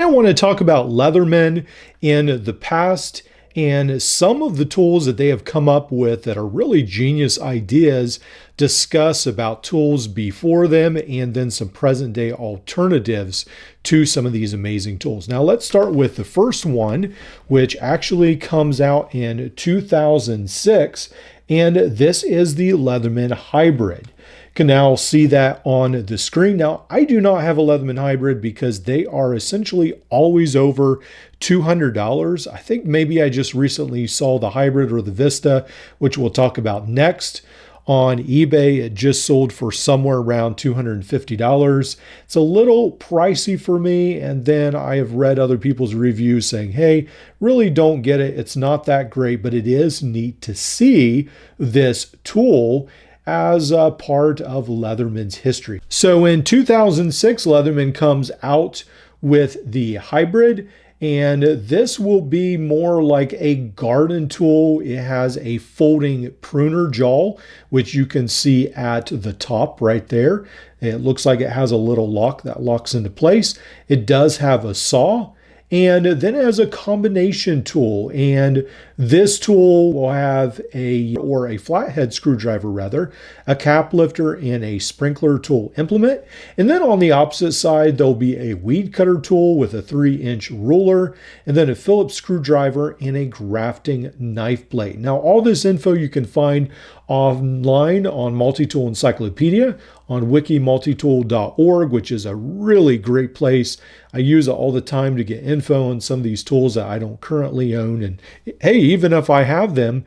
I want to talk about Leatherman in the past and some of the tools that they have come up with that are really genius ideas, discuss about tools before them, and then some present day alternatives to some of these amazing tools. Now let's start with the first one, which actually comes out in 2006, and this is the Leatherman Hybrid. Can now see that on the screen. Now, I do not have a Leatherman Hybrid because they are essentially always over $200. I think maybe I just recently saw the Hybrid or the Vista, which we'll talk about next. On eBay, it just sold for somewhere around $250. It's a little pricey for me, and then I have read other people's reviews saying, hey, really don't get it. It's not that great, but it is neat to see this tool as a part of Leatherman's history. So in 2006, Leatherman comes out with the Hybrid, and this will be more like a garden tool. It has a folding pruner jaw, which you can see at the top right there. It looks like it has a little lock that locks into place. It does have a saw, and then it has a combination tool, and this tool will have a flathead screwdriver rather, a cap lifter, and a sprinkler tool implement. And then on the opposite side, there'll be a weed cutter tool with a 3-inch ruler, and then a Phillips screwdriver and a grafting knife blade. Now, all this info you can find online on Multi-Tool Encyclopedia, on wikimultitool.org, which is a really great place. I use it all the time to get info on some of these tools that I don't currently own. And hey, even if I have them,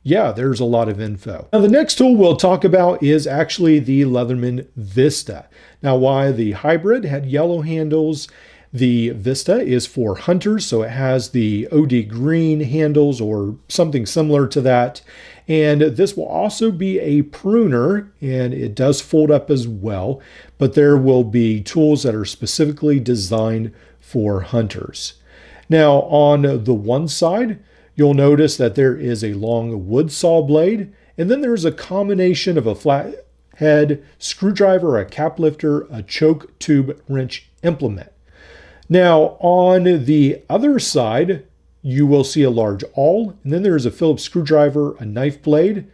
yeah, there's a lot of info. Now, the next tool we'll talk about is actually the Leatherman Vista. Now, while the Hybrid had yellow handles, the Vista is for hunters, so it has the OD green handles or something similar to that. And this will also be a pruner, and it does fold up as well, but there will be tools that are specifically designed for hunters. Now, on the one side, you'll notice that there is a long wood saw blade, and then there's a combination of a flathead screwdriver, a cap lifter, a choke tube wrench implement. Now, on the other side, you will see a large awl, and then there's a Phillips screwdriver, a knife blade,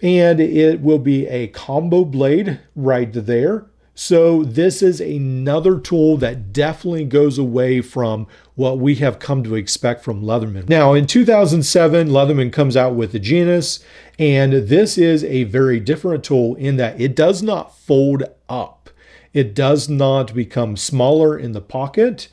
and it will be a combo blade right there. So this is another tool that definitely goes away from what we have come to expect from Leatherman. Now, in 2007, Leatherman comes out with the Genus, and this is a very different tool in that it does not fold up. It does not become smaller in the pocket.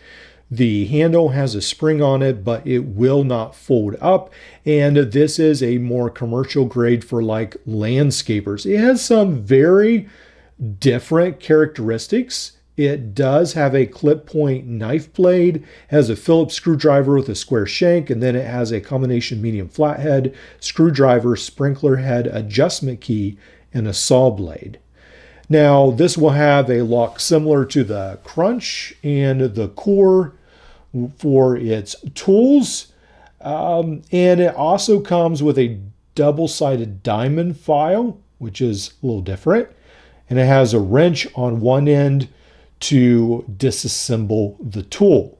The handle has a spring on it, but it will not fold up. And this is a more commercial grade for like landscapers. It has some very different characteristics. It does have a clip point knife blade, has a Phillips screwdriver with a square shank, and then it has a combination medium flathead screwdriver, sprinkler head adjustment key, and a saw blade. Now, this will have a lock similar to the Crunch and the Core for its tools. And it also comes with a double-sided diamond file, which is a little different. And it has a wrench on one end to disassemble the tool.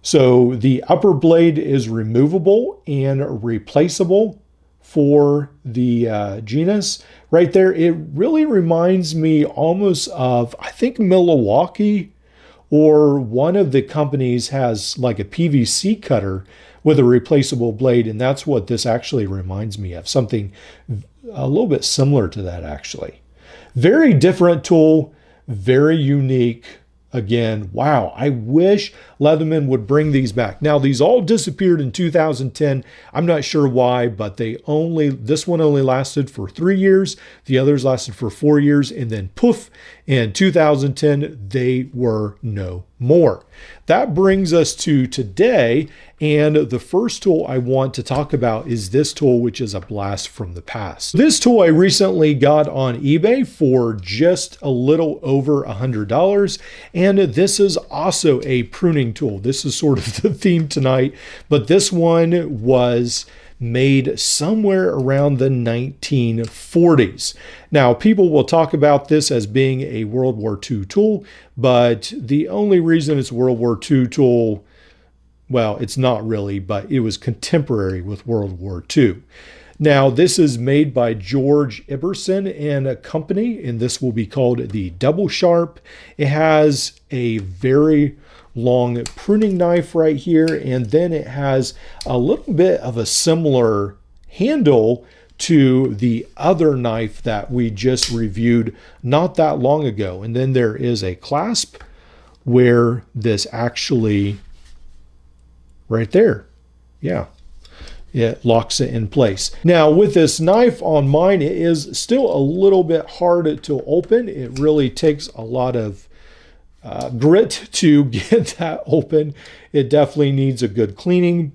So the upper blade is removable and replaceable for the Genus. Right there, it really reminds me almost of, I think, Milwaukee, or one of the companies has like a PVC cutter with a replaceable blade, and that's what this actually reminds me of, something a little bit similar to that actually. Very different tool, very unique. Again, wow, I wish Leatherman would bring these back. Now, these all disappeared in 2010. I'm not sure why, but this one only lasted for 3 years. The others lasted for 4 years, and then poof, in 2010, they were no more. That brings us to today, and the first tool I want to talk about is this tool, which is a blast from the past. This tool I recently got on eBay for just a little over $100, and this is also a pruning tool. This is sort of the theme tonight, but this one was made somewhere around the 1940s. Now, people will talk about this as being a World War II tool, but the only reason it's a World War II tool, well, it's not really, but it was contemporary with World War II. Now, this is made by George Ibberson and a company, and this will be called the Double Sharp. It has a very long pruning knife right here, and then it has a little bit of a similar handle to the other knife that we just reviewed not that long ago. And then there is a clasp where this actually, right there, yeah, it locks it in place. Now, with this knife on mine, it is still a little bit hard to open. It really takes a lot of grit to get that open. It definitely needs a good cleaning.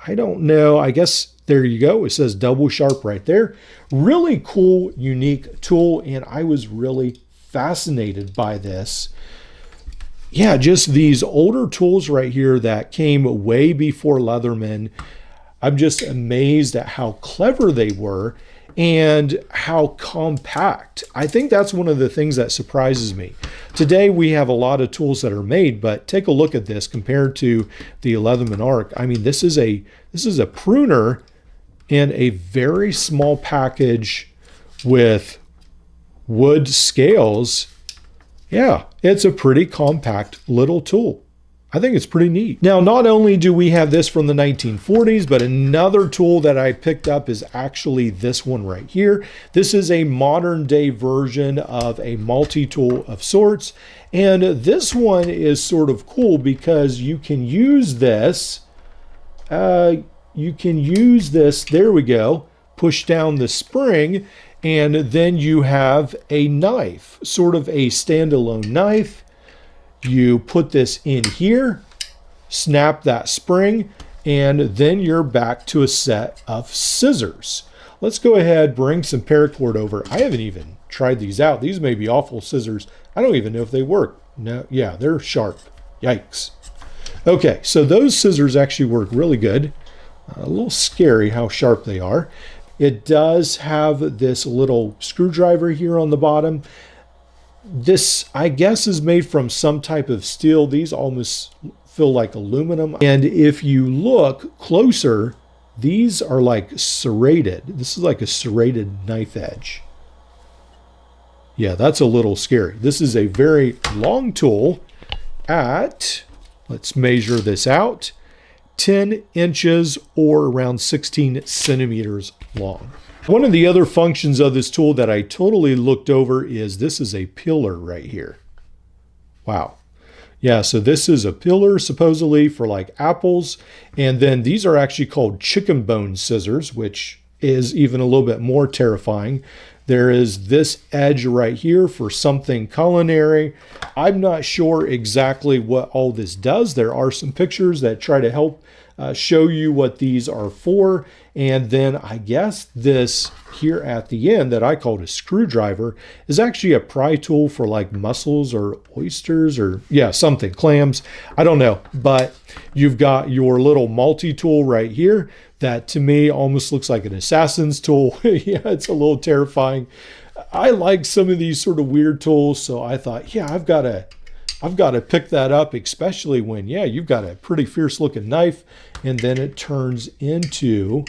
I don't know. I guess there you go. It says Double Sharp right there. Really cool, unique tool, and I was really fascinated by this. Yeah, just these older tools right here that came way before Leatherman. I'm just amazed at how clever they were and how compact. I think that's one of the things that surprises me. Today we have a lot of tools that are made, but take a look at this compared to the Leatherman Arc. I mean, this is a pruner in a very small package with wood scales. Yeah, it's a pretty compact little tool. I think it's pretty neat. Now, not only do we have this from the 1940s, but another tool that I picked up is actually this one right here. This is a modern day version of a multi-tool of sorts. And this one is sort of cool because you can use this. There we go. Push down the spring, and then you have a knife, sort of a standalone knife. You put this in here, snap that spring, and then you're back to a set of scissors. Let's go ahead, bring some paracord over. I haven't even tried these out. These may be awful scissors. I don't even know if they work. No, yeah, they're sharp. Yikes. Okay, so those scissors actually work really good. A little scary how sharp they are. It does have this little screwdriver here on the bottom. This, I guess, is made from some type of steel. These almost feel like aluminum. And if you look closer, these are like serrated. This is like a serrated knife edge. Yeah, that's a little scary. This is a very long tool at, let's measure this out, 10 inches or around 16 centimeters long. One of the other functions of this tool that I totally looked over is this is a pillar right here. Wow. Yeah, so this is a pillar supposedly for like apples. And then these are actually called chicken bone scissors, which is even a little bit more terrifying. There is this edge right here for something culinary. I'm not sure exactly what all this does. There are some pictures that try to help show you what these are for. And then I guess this here at the end that I called a screwdriver is actually a pry tool for like mussels or oysters or yeah, something, clams. I don't know, but you've got your little multi-tool right here that to me almost looks like an assassin's tool. Yeah, it's a little terrifying. I like some of these sort of weird tools, so I thought, yeah, I've got to pick that up, especially when, yeah, you've got a pretty fierce looking knife and then it turns into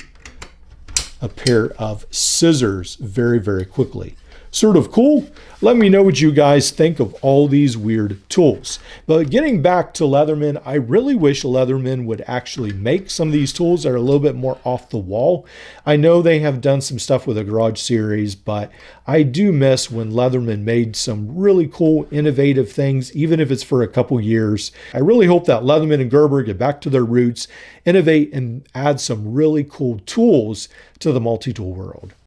a pair of scissors very, very quickly. Sort of cool. Let me know what you guys think of all these weird tools. But getting back to Leatherman, I really wish Leatherman would actually make some of these tools that are a little bit more off the wall. I know they have done some stuff with the Garage series, but I do miss when Leatherman made some really cool, innovative things, even if it's for a couple years. I really hope that Leatherman and Gerber get back to their roots, innovate, and add some really cool tools to the multi-tool world.